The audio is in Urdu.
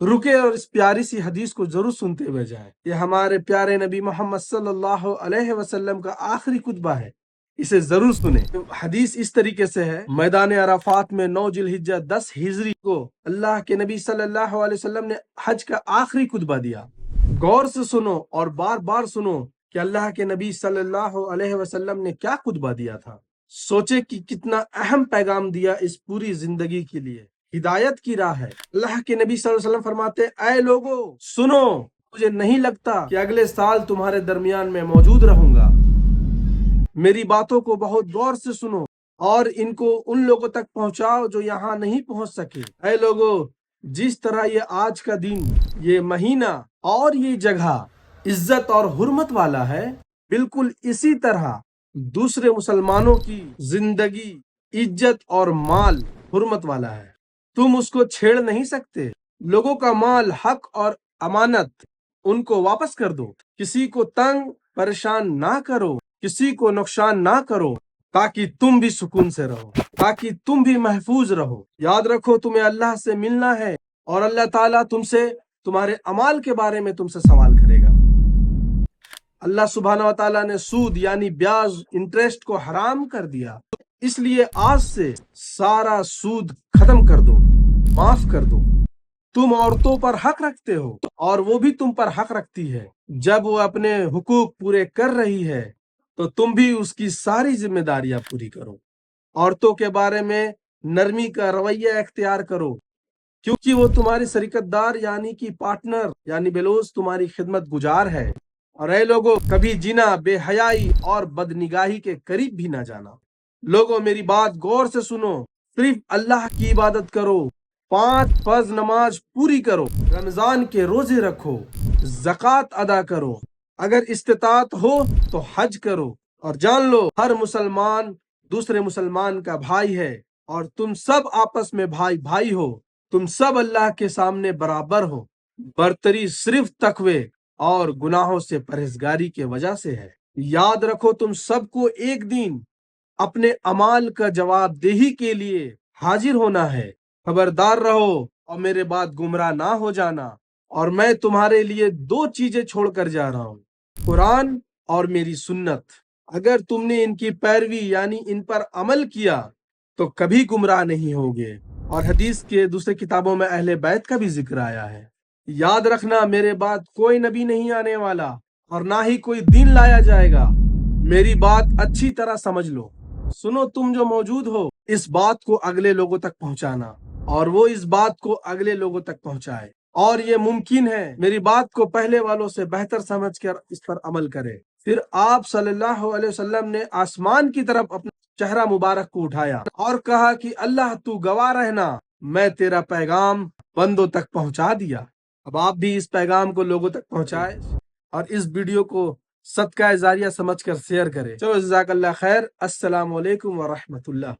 رکے اور اس پیاری سی حدیث کو ضرور سنتے ہوئے جائیں۔ یہ ہمارے پیارے نبی محمد صلی اللہ علیہ وسلم کا آخری خطبہ ہے، اسے ضرور سنیں۔ حدیث اس طریقے سے ہے، میدان عرفات میں 9 ذی الحجہ 10 ہجری کو اللہ کے نبی صلی اللہ علیہ وسلم نے حج کا آخری خطبہ دیا۔ غور سے سنو اور بار بار سنو کہ اللہ کے نبی صلی اللہ علیہ وسلم نے کیا خطبہ دیا تھا۔ سوچے کہ کتنا اہم پیغام دیا اس پوری زندگی کے لیے، ہدایت کی راہ ہے۔ اللہ کے نبی صلی اللہ علیہ وسلم فرماتے، اے لوگو سنو، مجھے نہیں لگتا کہ اگلے سال تمہارے درمیان میں موجود رہوں گا۔ میری باتوں کو بہت غور سے سنو اور ان کو ان لوگوں تک پہنچاؤ جو یہاں نہیں پہنچ سکے۔ اے لوگو، جس طرح یہ آج کا دن، یہ مہینہ اور یہ جگہ عزت اور حرمت والا ہے، بالکل اسی طرح دوسرے مسلمانوں کی زندگی، عزت اور مال حرمت والا ہے۔ تم اس کو چھیڑ نہیں سکتے۔ لوگوں کا مال، حق اور امانت، ان کو واپس کر دو۔ کسی کو تنگ پریشان نہ کرو، کسی کو نقصان نہ کرو، تاکہ تم بھی سکون سے رہو، تاکہ تم بھی محفوظ رہو۔ یاد رکھو تمہیں اللہ سے ملنا ہے اور اللہ تعالیٰ تم سے تمہارے اعمال کے بارے میں تم سے سوال کرے گا۔ اللہ سبحانہ و تعالیٰ نے سود یعنی بیاج، انٹرسٹ کو حرام کر دیا، اس لیے آج سے سارا سود ختم کر دو، معاف کر دو۔ تم عورتوں پر حق رکھتے ہو اور وہ بھی تم پر حق رکھتی ہے۔ جب وہ اپنے حقوق پورے کر رہی ہے تو تم بھی اس کی ساری ذمہ داریاں پوری کرو۔ عورتوں کے بارے میں نرمی کا رویہ اختیار کرو، کیونکہ وہ تمہاری شریکت دار یعنی کہ پارٹنر یعنی بلوز تمہاری خدمت گزار ہے۔ اور اے لوگو، کبھی جنا، بے حیائی اور بدنگاہی کے قریب بھی نہ جانا۔ لوگو میری بات غور سے سنو، صرف اللہ کی عبادت کرو، 5 فرض نماز پوری کرو، رمضان کے روزے رکھو، زکوٰۃ ادا کرو، اگر استطاعت ہو تو حج کرو، اور جان لو ہر مسلمان دوسرے مسلمان کا بھائی ہے اور تم سب آپس میں بھائی بھائی ہو۔ تم سب اللہ کے سامنے برابر ہو۔ برتری صرف تقوی اور گناہوں سے پرہیزگاری کی وجہ سے ہے۔ یاد رکھو تم سب کو ایک دن اپنے اعمال کا جواب دہی کے لیے حاضر ہونا ہے۔ خبردار رہو اور میرے بعد گمراہ نہ ہو جانا۔ اور میں تمہارے لیے 2 چیزیں چھوڑ کر جا رہا ہوں، قرآن اور میری سنت۔ اگر تم نے ان کی پیروی یعنی ان پر عمل کیا تو کبھی گمراہ نہیں ہوگے۔ اور حدیث کے دوسرے کتابوں میں اہل بیت کا بھی ذکر آیا ہے۔ یاد رکھنا میرے بعد کوئی نبی نہیں آنے والا اور نہ ہی کوئی دین لایا جائے گا۔ میری بات اچھی طرح سمجھ لو، سنو، تم جو موجود ہو اس بات کو اگلے لوگوں تک پہنچانا اور وہ اس بات کو اگلے لوگوں تک پہنچائے۔ اور یہ ممکن ہے میری بات کو پہلے والوں سے بہتر سمجھ کر اس پر عمل کرے۔ پھر آپ صلی اللہ علیہ وسلم نے آسمان کی طرف اپنا چہرہ مبارک کو اٹھایا اور کہا کہ اللہ تو گواہ رہنا، میں تیرا پیغام بندوں تک پہنچا دیا۔ اب آپ بھی اس پیغام کو لوگوں تک پہنچائے اور اس ویڈیو کو صدقہ جاریہ سمجھ کر شیئر کریں۔ چلو جزاک اللہ خیر۔ السلام علیکم ورحمۃ اللہ۔